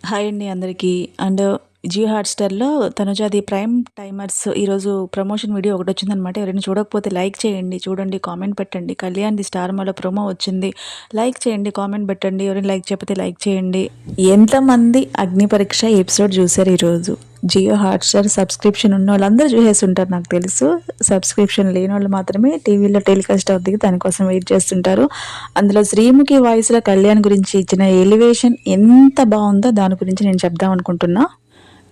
Hi అండి అందరికీ. And Jio హాట్‌స్టార్‌లో తనుజాది prime timers ఈరోజు ప్రమోషన్ వీడియో ఒకటొచ్చిందనమాట. ఎవరైనా చూడకపోతే లైక్ చేయండి, చూడండి, కామెంట్ పెట్టండి. కళ్యాణ్‌ది స్టార్మాలో ప్రోమో వచ్చింది. లైక్ చేయండి, కామెంట్ పెట్టండి. ఎవరైనా లైక్ చెప్పితే లైక్ చేయండి. ఎంతమంది అగ్ని పరీక్ష ఎపిసోడ్ చూసారు ఈరోజు? జియో హాట్‌స్టార్ సబ్స్క్రిప్షన్ ఉన్నోళ్ళందరూ చూసేసుంటారు నాకు తెలుసు. సబ్స్క్రిప్షన్ లేనోళ్ళు మాత్రమే టీవీలో టెలికాస్ట్ అవుద్ది దానికోసం వెయిట్ చేస్తుంటారు. అందులో శ్రీముఖి వాయిస్‌లో కళ్యాణ్ గురించి ఇచ్చిన ఎలివేషన్ ఎంత బావుందో దాని గురించి నేను చెప్దాం అనుకుంటున్నా.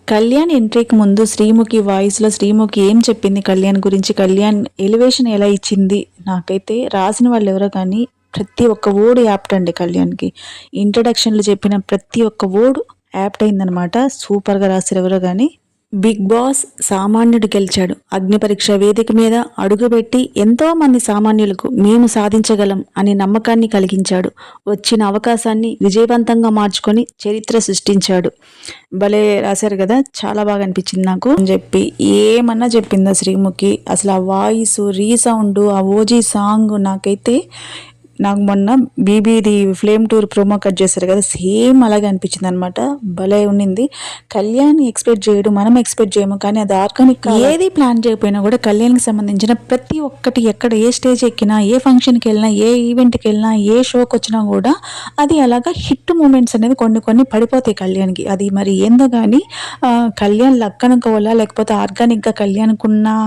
కళ్యాణ్ ఎంట్రీకి ముందు శ్రీముఖి వాయిస్‌లో శ్రీముఖి ఏం చెప్పింది కళ్యాణ్ గురించి, కళ్యాణ్ ఎలివేషన్ ఎలా ఇచ్చింది, నాకైతే రాసిన వాళ్ళెవరో కానీ ప్రతి ఒక్క వర్డ్ యాప్ట్ అండి కళ్యాణ్‌కి. ఇంట్రడక్షన్‌లో చెప్పిన ప్రతి ఒక్క వర్డ్ యాప్ట్ అయిందనమాట. సూపర్‌గా రాశారు ఎవరో గానీ. బిగ్ బాస్ సామాన్యుడు గెలిచాడు. అగ్ని పరీక్ష వేదిక మీద అడుగుపెట్టి ఎంతో మంది సామాన్యులకు మేము సాధించగలం అనే నమ్మకాన్ని కలిగించాడు. వచ్చిన అవకాశాన్ని విజయవంతంగా మార్చుకొని చరిత్ర సృష్టించాడు. భలే రాశారు కదా! చాలా బాగా అనిపించింది నాకు అని చెప్పి ఏమన్నా చెప్పిందా శ్రీముఖి. అసలు ఆ వాయిస్, రీసౌండ్, ఆ ఓజీ సాంగ్ నాకు మొన్న బీబీది ఫ్లేమ్ టూర్ ప్రోమో కట్ చేశారు కదా, సేమ్ అలాగే అనిపించింది అనమాట. భలే ఉన్నింది. కళ్యాణ్ ఎక్స్పెక్ట్ చేయడు, మనం ఎక్స్పెక్ట్ చేయము, కానీ అది ఆర్గానిక్. ఏది ప్లాన్ చేయకపోయినా కూడా కళ్యాణ్కి సంబంధించిన ప్రతి ఒక్కటి ఎక్కడ ఏ స్టేజ్ ఎక్కినా, ఏ ఫంక్షన్కి వెళ్ళినా, ఏ ఈవెంట్కి వెళ్ళినా, ఏ షోకి వచ్చినా కూడా అది అలాగా హిట్ మూమెంట్స్ అనేది కొన్ని కొన్ని పడిపోతాయి కళ్యాణ్కి. అది మరి ఏందో కానీ కళ్యాణ్ లక్ అనుకోవాలా లేకపోతే ఆర్గానిక్గా కళ్యాణ్కున్న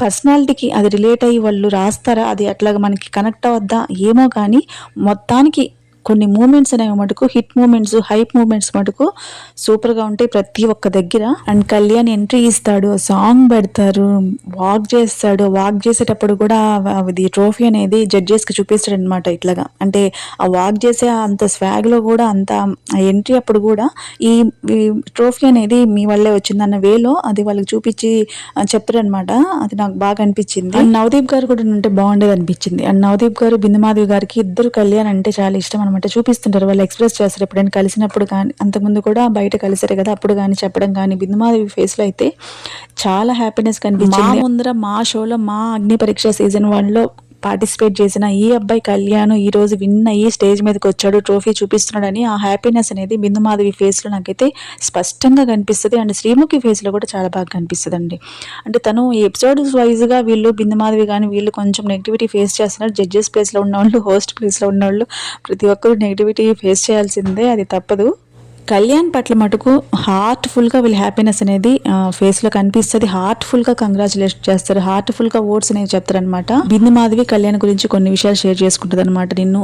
పర్సనాలిటీకి అది రిలేట్ అయ్యి వాళ్ళు రాస్తారా, అది అట్లాగా మనకి కనెక్ట్ అవద్దా ఏమో, కానీ మొత్తానికి కొన్ని మూమెంట్స్ అనేవి మటుకు హిట్ మూమెంట్స్, హైప్ మూమెంట్స్ మటుకు సూపర్గా ఉంటాయి ప్రతి ఒక్క దగ్గర. అండ్ కళ్యాణ్ ఎంట్రీ ఇస్తాడు, సాంగ్ పెడతారు, వాక్ చేస్తాడు. వాక్ చేసేటప్పుడు కూడా అది ట్రోఫీ అనేది జడ్జెస్కి చూపిస్తాడు అనమాట. ఇట్లాగా అంటే ఆ వాక్ చేసే అంత స్వాగ్లో కూడా అంత ఎంట్రీ అప్పుడు కూడా ఈ ట్రోఫీ అనేది మీ వల్లే వచ్చిందన్న వేలో అది వాళ్ళకి చూపించి చెప్పారనమాట. అది నాకు బాగా అనిపించింది. అండ్ నవదీప్ గారు కూడా ఉంటే బాగుండేది అనిపించింది. అండ్ నవదీప్ గారు, బిందుమాధవి గారికి ఇద్దరు కళ్యాణ్ అంటే చాలా ఇష్టం అనమాట. చూపిస్తుంటారు, వాళ్ళు ఎక్స్ప్రెస్ చేస్తారు ఎప్పుడైనా కలిసినప్పుడు కానీ. అంతకుముందు కూడా బయట కలిసారు కదా, అప్పుడు కానీ చెప్పడం కానీ బిందుమాధవి ఫేస్లో అయితే చాలా హ్యాపీనెస్ కనిపించింది. మా ముందర మా షోలో మా అగ్ని పరీక్ష సీజన్ 1లో పార్టిసిపేట్ చేసిన ఈ అబ్బాయి కళ్యాణ్ ఈ రోజు విన్ అయ్యి స్టేజ్ మీదకి వచ్చాడు, ట్రోఫీ చూపిస్తున్నాడని ఆ హ్యాపీనెస్ అనేది బిందుమాధవి ఫేస్లో నాకైతే స్పష్టంగా కనిపిస్తుంది. అండ్ శ్రీముఖి ఫేస్లో కూడా చాలా బాగా కనిపిస్తుంది అండి. అంటే తను ఎపిసోడ్స్ వైజ్గా వీళ్ళు బిందుమాధవి కానీ వీళ్ళు కొంచెం నెగిటివిటీ ఫేస్ చేస్తున్నారు. జడ్జెస్ ప్లేస్లో ఉన్నవాళ్ళు, హోస్ట్ ప్లేస్లో ఉన్నవాళ్ళు ప్రతి ఒక్కరు నెగిటివిటీ ఫేస్ చేయాల్సిందే, అది తప్పదు. కళ్యాణ్ పట్ల మటుకు హార్ట్ఫుల్గా వీళ్ళ హ్యాపీనెస్ అనేది ఫేస్లో కనిపిస్తుంది. హార్ట్ఫుల్గా కంగ్రాచులేషన్ చేస్తారు, హార్ట్ఫుల్గా ఓట్స్ అనేవి చెప్తారనమాట. బిందు మాధవి కళ్యాణ్ గురించి కొన్ని విషయాలు షేర్ చేసుకుంటుంది అనమాట. నిన్ను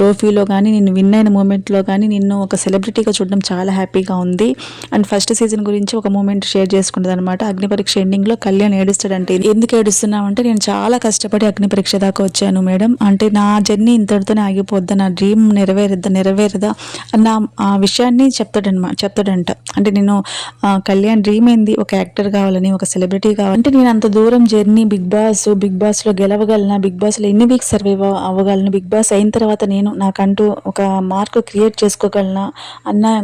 ట్రోఫీలో కానీ, నిన్ను విన్ అయిన మూమెంట్లో కానీ నిన్ను ఒక సెలబ్రిటీగా చూడడం చాలా హ్యాపీగా ఉంది. అండ్ ఫస్ట్ సీజన్ గురించి ఒక మూమెంట్ షేర్ చేసుకుంటుంది అనమాట. అగ్ని పరీక్ష ఎండింగ్లో కళ్యాణ్ ఏడుస్తాడంటే, ఎందుకు ఏడుస్తున్నావు అంటే, నేను చాలా కష్టపడి అగ్ని పరీక్ష దాకా వచ్చాను మేడం, అంటే నా జర్నీ ఇంతటితోనే ఆగిపోద్దా, నా డ్రీమ్ నెరవేరదా అన్న ఆ విషయాన్ని చెప్తాడంట. అంటే నేను కళ్యాణ్ డ్రీమ్ ఏంది, ఒక యాక్టర్ కావాలని, ఒక సెలబ్రిటీ కావాలంటే నేను అంత దూరం జర్నీ, బిగ్ బాస్లో గెలవగలనా, బిగ్ బాస్లో ఎన్ని వీక్స్ సర్వైవ్ అవ్వగలను, బిగ్ బాస్ అయిన తర్వాత నేను నాకంటూ ఒక మార్క్ క్రియేట్ చేసుకోగలనా అన్న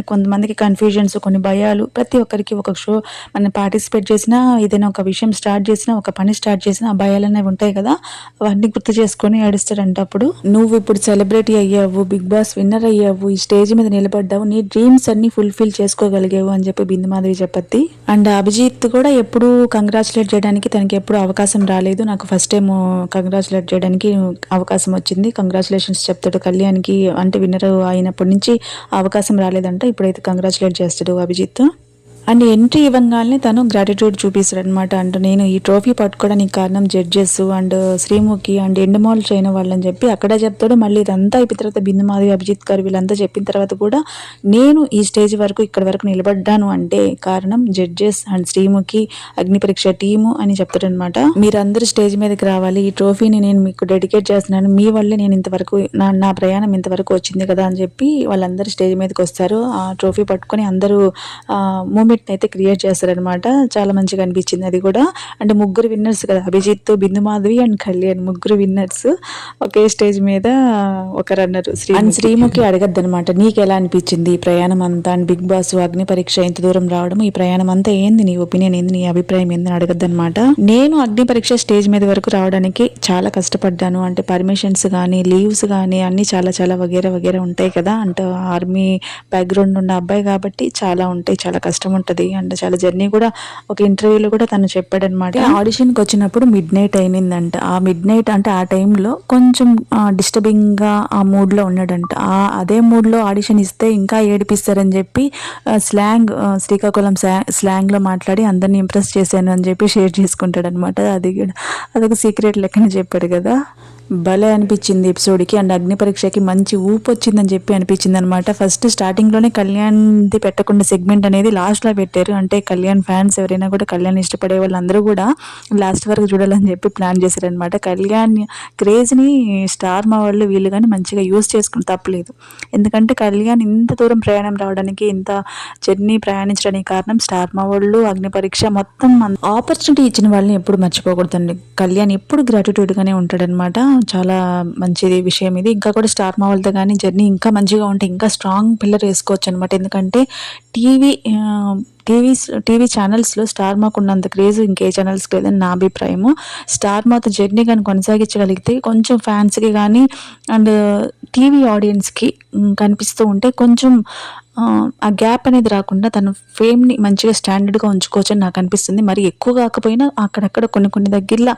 కొంతమందికి కన్ఫ్యూజన్స్, కొన్ని భయాలు. ప్రతి ఒక్కరికి ఒక షో మనం పార్టిసిపేట్ చేసినా, ఏదైనా ఒక విషయం స్టార్ట్ చేసినా, ఒక పని స్టార్ట్ చేసినా ఆ భయాలు అనేవి ఉంటాయి కదా, అవన్నీ గుర్తు చేసుకొని ఏడుస్తాడంట. అప్పుడు నువ్వు ఇప్పుడు సెలబ్రిటీ అయ్యావు, బిగ్ బాస్ విన్నర్ అయ్యావు, ఈ స్టేజ్ మీద నిలబడ్డావు, నీ డ్రీమ్స్ అన్ని ఫుల్ఫిల్ చేసుకోగలిగావు అని చెప్పి బిందు మాధవి చెప్పద్ది. అండ్ అభిజిత్ కూడా ఎప్పుడు కంగ్రాచులేట్ చేయడానికి తనకి ఎప్పుడు అవకాశం రాలేదు, నాకు ఫస్ట్ టైం కంగ్రాచులేట్ చేయడానికి అవకాశం వచ్చింది, కంగ్రాచులేషన్స్ చెప్తాడు కళ్యాణ్కి. అంటే విన్నర్ అయినప్పటి నుంచి అవకాశం రాలేదంట, ఇప్పుడైతే కంగ్రాచులేట్ చేస్తాడు అభిజిత్. అండ్ ఎంట్రీ ఇవ్వగానే తను గ్రాటిట్యూడ్ చూపిస్తాడు అనమాట. అంటే నేను ఈ ట్రోఫీ పట్టుకోవడానికి కారణం judges and Sreemukhi and Endemol Shine వాళ్ళని చెప్పి అక్కడే చెప్తాడు. మళ్ళీ ఇదంతా అయిపోయిన తర్వాత బిందు మాధవి, అభిజిత్ గారు వీళ్ళంతా చెప్పిన తర్వాత కూడా నేను ఈ స్టేజ్ వరకు ఇక్కడ వరకు నిలబడ్డాను అంటే కారణం జడ్జెస్ అండ్ శ్రీముఖి, అగ్ని పరీక్ష టీము అని చెప్తాడనమాట. మీరందరూ స్టేజ్ మీదకి రావాలి, ఈ ట్రోఫీని నేను మీకు డెడికేట్ చేస్తున్నాను, మీ వల్లే నేను ఇంతవరకు నా ప్రయాణం ఇంతవరకు వచ్చింది కదా అని చెప్పి వాళ్ళందరూ స్టేజ్ మీదకి వస్తారు. ఆ ట్రోఫీ పట్టుకొని అందరూ మూమెంట్ మూమెంట్ అయితే క్రియేట్ చేస్తారనమాట. చాలా మంచిగా అనిపించింది అది కూడా. అంటే ముగ్గురు విన్నర్స్ కదా, అభిజిత్, బిందు మాధవి అండ్ కళ్యాణ్ ముగ్గురు విన్నర్స్ ఒకే స్టేజ్ మీద ఒక రన్నర్ శ్రీముఖి అడగద్దనమాట, నీకు ఎలా అనిపించింది ఈ ప్రయాణం అంతా అండ్ బిగ్ బాస్ అగ్ని పరీక్ష ఇంత దూరం రావడం, ఈ ప్రయాణం అంతా ఏంది, నీ ఒపీనియన్ ఏంది, నీ అభిప్రాయం ఏందని అడగద్దనమాట. నేను అగ్ని పరీక్ష స్టేజ్ మీద వరకు రావడానికి చాలా కష్టపడ్డాను. అంటే పర్మిషన్స్ కానీ లీవ్స్ కానీ అన్నీ చాలా చాలా వగేరా వగేరా ఉంటాయి కదా. అంటే ఆర్మీ బ్యాక్గ్రౌండ్ ఉన్న అబ్బాయి కాబట్టి చాలా ఉంటాయి, చాలా కష్టం ఉంటుంది. అండ్ చాలా జర్నీ కూడా ఒక ఇంటర్వ్యూలో కూడా తను చెప్పాడనమాట. ఆడిషన్కి వచ్చినప్పుడు మిడ్ నైట్ అయిందంట. ఆ మిడ్ నైట్ అంటే ఆ టైంలో కొంచెం డిస్టర్బింగ్గా ఆ మూడ్లో ఉన్నాడంట. అదే మూడ్లో ఆడిషన్ ఇస్తే ఇంకా ఏడిపిస్తారని చెప్పి శ్రీకాకుళం స్లాంగ్లో మాట్లాడి అందరిని ఇంప్రెస్ చేశాను అని చెప్పి షేర్ చేసుకుంటాడనమాట. అదొక సీక్రెట్ లెక్కనే చెప్పాడు కదా. భలే అనిపించింది ఎపిసోడ్కి. అండ్ అగ్ని పరీక్షకి మంచి ఊపు వచ్చిందని చెప్పి అనిపించింది అనమాట. ఫస్ట్ స్టార్టింగ్లోనే కళ్యాణ్ది పెట్టకుండా సెగ్మెంట్ అనేది లాస్ట్లో పెట్టారు. అంటే కళ్యాణ్ ఫ్యాన్స్ ఎవరైనా కూడా, కళ్యాణ్ ఇష్టపడే వాళ్ళందరూ కూడా లాస్ట్ వరకు చూడాలని చెప్పి ప్లాన్ చేశారనమాట. కళ్యాణ్ క్రేజ్ని స్టార్ మా వాళ్ళు వీళ్ళు కానీ మంచిగా యూజ్ చేసుకుని తప్పలేదు. ఎందుకంటే కళ్యాణ్ ఇంత దూరం ప్రయాణం రావడానికి, ఇంత జర్నీ ప్రయాణించడానికి కారణం స్టార్ మా వాళ్ళు, అగ్ని పరీక్ష మొత్తం ఆపర్చునిటీ ఇచ్చిన వాళ్ళని ఎప్పుడు మర్చిపోకూడదండి. కళ్యాణ్ ఎప్పుడు గ్రాటిట్యూడ్గానే ఉంటాడనమాట. చాలా మంచిది విషయం ఇది. ఇంకా కూడా స్టార్ మా వాళ్ళతో కానీ జర్నీ ఇంకా మంచిగా ఉంటే ఇంకా స్ట్రాంగ్ పిల్లర్ వేసుకోవచ్చు అనమాట. ఎందుకంటే టీవీ ఛానల్స్లో స్టార్ మాకు ఉన్నంత క్రేజ్ ఇంకే ఛానల్స్కి లేదని నా అభిప్రాయము. స్టార్ మాతో జర్నీ కానీ కొనసాగించగలిగితే కొంచెం ఫ్యాన్స్కి కానీ అండ్ టీవీ ఆడియన్స్కి కనిపిస్తూ ఉంటే కొంచెం ఆ గ్యాప్ అనేది రాకుండా తన ఫేమ్ని మంచిగా స్టాండర్డ్గా ఉంచుకోవచ్చు అని నాకు అనిపిస్తుంది. మరి ఎక్కువ కాకపోయినా అక్కడక్కడ కొన్ని దగ్గరలో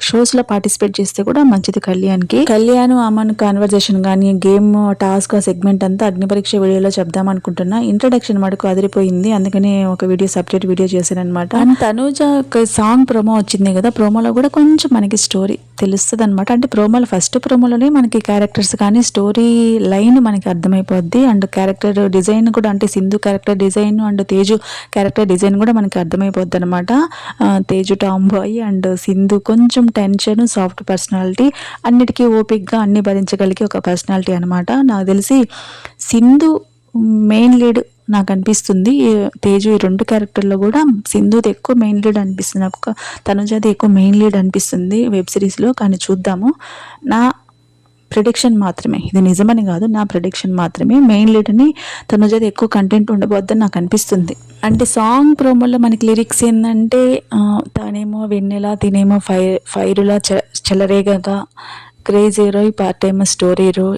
షోస్లో పార్టిసిపేట్ చేస్తే కూడా మంచిది కళ్యాణ్కి. కళ్యాణ్ అమన్ కాన్వర్జేషన్ కానీ గేమ్ టాస్క్ సెగ్మెంట్ అంతా అగ్ని పరీక్ష వీడియోలో చెప్దాం అనుకుంటున్నా. ఇంట్రడక్షన్ మటుకు అదిరిపోయింది, అందుకనే ఒక సపరేట్ వీడియో చేశాను అనమాట. అండ్ తనూజ సాంగ్ ప్రోమో వచ్చింది కదా, ప్రోమోలో కూడా కొంచెం మనకి స్టోరీ తెలుస్తుంది అనమాట. అంటే ఫస్ట్ ప్రోమోలోనే మనకి క్యారెక్టర్స్ కానీ స్టోరీ లైన్ మనకి అర్థమైపోద్ది. అండ్ క్యారెక్టర్ డిజైన్ కూడా, అంటే Sindhu character design and Teju character design కూడా మనకి అర్థమైపోద్ది అనమాట. Teju tomboy and Sindhu కొంచెం టెన్షన్, సాఫ్ట్ పర్సనాలిటీ, అన్నిటికీ ఓపిక్గా అన్ని భరించగలిగే ఒక పర్సనాలిటీ అనమాట. నాకు తెలిసి సింధు మెయిన్ లీడ్ నాకు అనిపిస్తుంది. తేజు ఈ రెండు క్యారెక్టర్లో కూడా సింధుది ఎక్కువ మెయిన్ లీడ్ అనిపిస్తుంది నాకు. తనుజాది ఎక్కువ మెయిన్ లీడ్ అనిపిస్తుంది వెబ్ సిరీస్లో. కానీ చూద్దాము. నా ప్రిడిక్షన్ మాత్రమే, ఇది నిజమని కాదు, నా ప్రిడిక్షన్ మాత్రమే. మెయిన్ లీడ్ని తనుజాది ఎక్కువ కంటెంట్ ఉండబోద్దని నాకు అనిపిస్తుంది. అంటే సాంగ్ ప్రోమోలో మనకి లిరిక్స్ ఏంటంటే తానేమో వెన్నెల, తినేమో ఫైరులా చెలరేగగా, craze hero, part time story hero.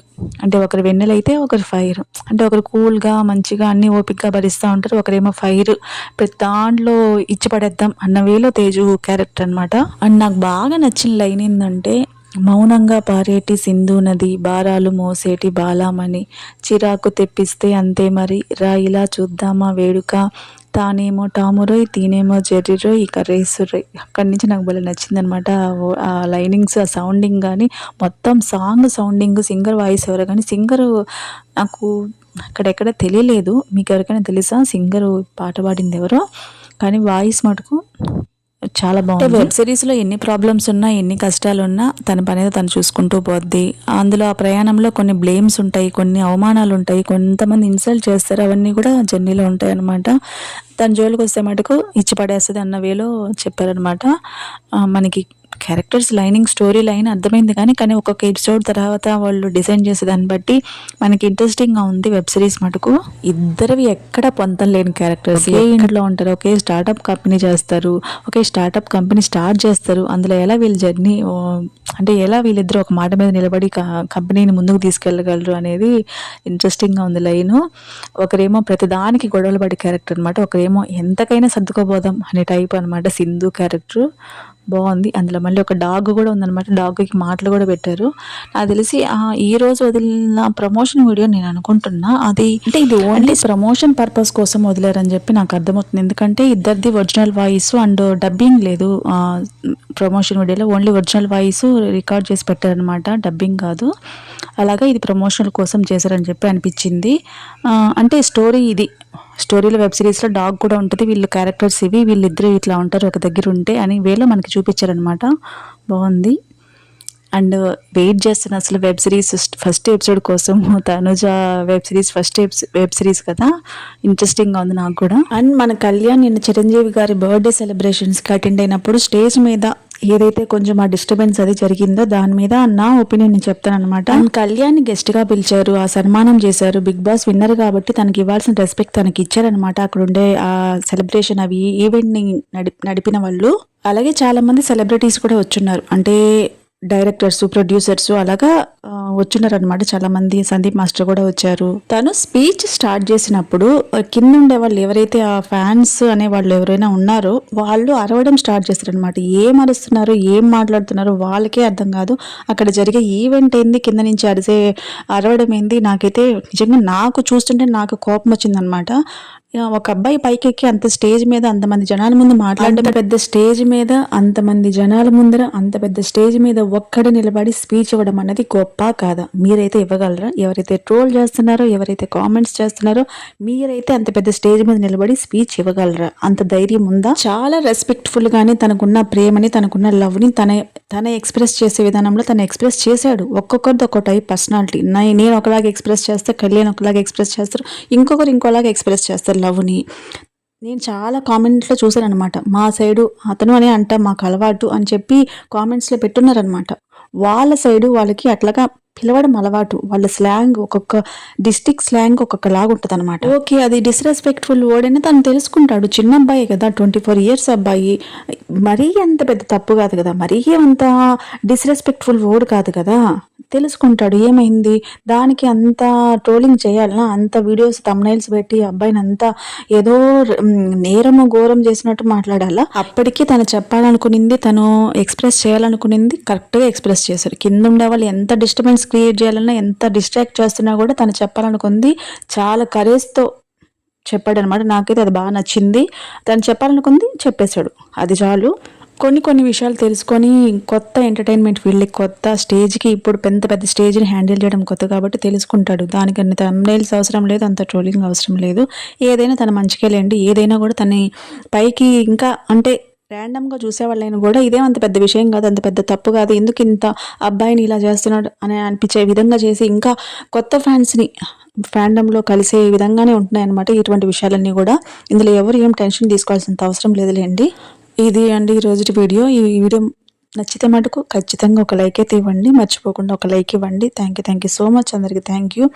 అంటే ఒకరు వెన్నెల అయితే ఒకరు ఫైర్. అంటే ఒకరు కూల్గా మంచిగా అన్ని ఓపిక్గా భరిస్తూ ఉంటారు, ఒకరేమో ఫైర్ ప్రతి దాంట్లో ఇచ్చి పడేద్దాం అన్న వేలో తేజు క్యారెక్టర్ అనమాట. అండ్ నాకు బాగా నచ్చిన లైన్ ఏంటంటే, మౌనంగా పారేటి సింధు నది, భారాలు మోసేటి బాలామణి, చిరాకు తెప్పిస్తే అంతే మరి, రా ఇలా చూద్దామా వేడుక, తానేమో టామురోయ్, తీనేమో జెర్రీరోయ్, ఇక రేసురోయ్. అక్కడి నుంచి నాకు భలే నచ్చిందనమాట. ఆ లైనింగ్స్, ఆ సౌండింగ్ కానీ మొత్తం సాంగ్ సౌండింగ్, సింగర్ వాయిస్ ఎవరో కానీ సింగరు నాకు అక్కడెక్కడ తెలియలేదు. మీకు ఎవరికైనా తెలుసా సింగరు పాట పాడింది ఎవరో? కానీ వాయిస్ మటుకు చాలా బాగుంది. వెబ్ సిరీస్లో ఎన్ని ప్రాబ్లమ్స్ ఉన్నా, ఎన్ని కష్టాలు ఉన్నా తన పని ఏదో తను చూసుకుంటూ పోద్ది. అందులో ఆ ప్రయాణంలో కొన్ని బ్లేమ్స్ ఉంటాయి, కొన్ని అవమానాలు ఉంటాయి, కొంతమంది ఇన్సల్ట్ చేస్తారు, అవన్నీ కూడా జర్నీలో ఉంటాయి అనమాట. తన జోలికి వస్తే మటుకు ఇచ్చి పడేస్తుంది అన్న వేలో చెప్పారనమాట. మనకి క్యారెక్టర్స్ లైనింగ్, స్టోరీ లైన్ అర్థమైంది కానీ ఒక్కొక్క ఎపిసోడ్ తర్వాత వాళ్ళు డిజైన్ చేసే దాన్ని బట్టి మనకి ఇంట్రెస్టింగ్గా ఉంది వెబ్ సిరీస్ మటుకు. ఇద్దరివి ఎక్కడ పొంతం లేని క్యారెక్టర్స్, ఏ ఇంట్లో ఉంటారు, ఒకే స్టార్టప్ కంపెనీ చేస్తారు, ఒకే స్టార్టప్ కంపెనీ స్టార్ట్ చేస్తారు. అందులో ఎలా వీళ్ళ జర్నీ, అంటే ఎలా వీళ్ళిద్దరూ ఒక మాట మీద నిలబడి కంపెనీని ముందుకు తీసుకెళ్ళగలరు అనేది ఇంట్రెస్టింగ్గా ఉంది లైను. ఒకరేమో ప్రతిదానికి గొడవలు పడే క్యారెక్టర్ అనమాట, ఒకరేమో ఎంతకైనా సర్దుకోబోదాం అనే టైప్ అనమాట. సింధు క్యారెక్టర్ బాగుంది. అందులో మళ్ళీ ఒక డాగ్ కూడా ఉందన్నమాట, డాగ్కి మాటలు కూడా పెట్టారు. నాకు తెలిసి ఈ రోజు వదిలిన ప్రమోషన్ వీడియో నేను అనుకుంటున్నా అది, అంటే ఇది ఓన్లీ ప్రమోషన్ పర్పస్ కోసం వదిలేరని చెప్పి నాకు అర్థమవుతుంది. ఎందుకంటే ఇద్దరిది ఒరిజినల్ వాయిస్ అండ్ డబ్బింగ్ లేదు ప్రమోషన్ వీడియోలో, ఓన్లీ ఒరిజినల్ వాయిస్ రికార్డ్ చేసి పెట్టారనమాట, డబ్బింగ్ కాదు. అలాగే ఇది ప్రమోషనల్ కోసం చేశారని చెప్పి అనిపించింది. అంటే స్టోరీలో వెబ్ సిరీస్లో డాగ్ కూడా ఉంటుంది, వీళ్ళు క్యారెక్టర్స్ ఇవి, వీళ్ళిద్దరూ ఇట్లా ఉంటారు ఒక దగ్గర ఉంటే అని వేలో మనకి చూపించారనమాట. బాగుంది. అండ్ వెయిట్ చేస్తాను అసలు వెబ్ సిరీస్ ఫస్ట్ ఎపిసోడ్ కోసం. Tanuja web series first web series కదా, ఇంట్రెస్టింగ్గా ఉంది నాకు కూడా. అండ్ మన కళ్యాణ్ నిన్న చిరంజీవి గారి బర్త్డే సెలబ్రేషన్స్కి అటెండ్ అయినప్పుడు స్టేజ్ మీద ఏదైతే కొంచెం ఆ డిస్టర్బెన్స్ అది జరిగిందో దాని మీద నా ఒపీనియన్ నేను చెప్తాను అనమాట. అండ్ కళ్యాణ్ గెస్ట్ గా పిలిచారు, ఆ సన్మానం చేశారు. బిగ్ బాస్ విన్నర్ కాబట్టి తనకి ఇవ్వాల్సిన రెస్పెక్ట్ తనకి ఇచ్చారనమాట. అక్కడ ఉండే ఆ సెలబ్రేషన్ అవి ఈవెంట్ ని నడిపిన వాళ్ళు. అలాగే చాలా మంది సెలబ్రిటీస్ కూడా వచ్చున్నారు, అంటే డైరెక్టర్స్, ప్రొడ్యూసర్స్ అలాగా వచ్చున్నారు అనమాట. చాలా మంది, సందీప్ మాస్టర్ కూడా వచ్చారు. తను స్పీచ్ స్టార్ట్ చేసినప్పుడు కింద ఉండే వాళ్ళు ఎవరైతే ఆ ఫ్యాన్స్ అనే వాళ్ళు ఎవరైనా ఉన్నారో వాళ్ళు అరవడం స్టార్ట్ చేస్తారు అనమాట. ఏం అరుస్తున్నారు, ఏం మాట్లాడుతున్నారు వాళ్ళకే అర్థం కాదు. అక్కడ జరిగే ఈవెంట్ ఏంది, కింద నుంచి అరవడం ఏంది, నాకైతే నిజంగా నాకు చూస్తుంటే నాకు కోపం వచ్చిందనమాట. ఒక అబ్బాయి పైకెక్కి అంత స్టేజ్ మీద అంతమంది జనాల ముందు మాట్లాడడం, పెద్ద స్టేజ్ మీద అంతమంది జనాల ముందర అంత పెద్ద స్టేజ్ మీద ఒక్కడే నిలబడి స్పీచ్ ఇవ్వడం అనేది గొప్ప కాదా? మీరైతే ఇవ్వగలరా? ఎవరైతే ట్రోల్ చేస్తున్నారో, ఎవరైతే కామెంట్స్ చేస్తున్నారో, మీరైతే అంత పెద్ద స్టేజ్ మీద నిలబడి స్పీచ్ ఇవ్వగలరా? అంత ధైర్యం ఉందా? చాలా రెస్పెక్ట్ఫుల్ గానే తనకున్న ప్రేమని, తనకున్న లవ్ ని తన ఎక్స్ప్రెస్ చేసే విధానంలో తను ఎక్స్ప్రెస్ చేశాడు. ఒక్కొక్కరిది ఒక్కో టైప్ పర్సనాలిటీ. నేను ఒకలాగా ఎక్స్ప్రెస్ చేస్తే, కళ్యాణ్ ఒకలాగా ఎక్స్ప్రెస్ చేస్తారు, ఇంకొకరు ఇంకోలాగా ఎక్స్ప్రెస్ చేస్తారు లవ్ని. నేను చాలా కామెంట్లో చూసాను అనమాట. మా సైడు అతను అనే అంట మాకు అలవాటు అని చెప్పి కామెంట్స్లో పెట్టున్నారనమాట. వాళ్ళ సైడు వాళ్ళకి అట్లాగా పిలవడం అలవాటు. వాళ్ళ స్లాంగ్, ఒక్కొక్క డిస్టిక్ స్లాంగ్ ఒక్కొక్కలాగా ఉంటుంది అనమాట. ఓకే, అది డిస్రెస్పెక్ట్ఫుల్ వర్డ్ అని తను తెలుసుకుంటాడు. చిన్న అబ్బాయి కదా, 24 years అబ్బాయి. మరీ అంత పెద్ద తప్పు కాదు కదా, మరీ అంత డిస్రెస్పెక్ట్ఫుల్ వర్డ్ కాదు కదా, తెలుసుకుంటాడు. ఏమైంది దానికి అంత ట్రోలింగ్ చేయాలన్నా, అంత వీడియోస్ తమ్నైల్స్ పెట్టి అబ్బాయిని అంతా ఏదో నేరము ఘోరం చేసినట్టు మాట్లాడాలా? అప్పటికి తను చెప్పాలనుకునింది, తను ఎక్స్ప్రెస్ చేయాలనుకునింది కరెక్ట్గా ఎక్స్ప్రెస్ చేశారు. కింద ఉండే వాళ్ళు ఎంత డిస్టర్బెన్స్ క్రియేట్ చేయాలన్నా, ఎంత డిస్ట్రాక్ట్ చేస్తున్నా కూడా తను చెప్పాలనుకుంది చాలా కరేజ్తో చెప్పాడు అనమాట. నాకైతే అది బాగా నచ్చింది. తను చెప్పాలనుకుంది చెప్పేశాడు, అది చాలు. కొన్ని విషయాలు తెలుసుకొని కొత్త ఎంటర్టైన్మెంట్ ఫీల్డ్కి, కొత్త స్టేజ్కి, ఇప్పుడు పెద్ద స్టేజ్ని హ్యాండిల్ చేయడం కొత్త కాబట్టి తెలుసుకుంటాడు. దానికన్నా థంబ్నెయిల్స్ అవసరం లేదు, అంత ట్రోలింగ్ అవసరం లేదు. ఏదైనా తన మంచికేలేండి. ఏదైనా కూడా తన పైకి ఇంకా అంటే ర్యాండమ్గా చూసేవాళ్ళైనా కూడా ఇదేం అంత పెద్ద విషయం కాదు, అంత పెద్ద తప్పు కాదు, ఎందుకు ఇంత అబ్బాయిని ఇలా చేస్తున్నాడు అని అనిపించే విధంగా చేసి ఇంకా కొత్త ఫ్యాండమ్లో కలిసే విధంగానే ఉంటున్నాయి అన్నమాట ఇటువంటి విషయాలన్నీ కూడా. ఇందులో ఎవరు ఏం టెన్షన్ తీసుకోవాల్సినంత అవసరం లేదులేండి. ఇది అండి ఈరోజు వీడియో. ఈ వీడియో నచ్చితే మటుకు ఖచ్చితంగా ఒక లైక్ అయితే ఇవ్వండి, మర్చిపోకుండా ఒక లైక్ ఇవ్వండి. థ్యాంక్ యూ సో మచ్ అందరికీ. Thank you.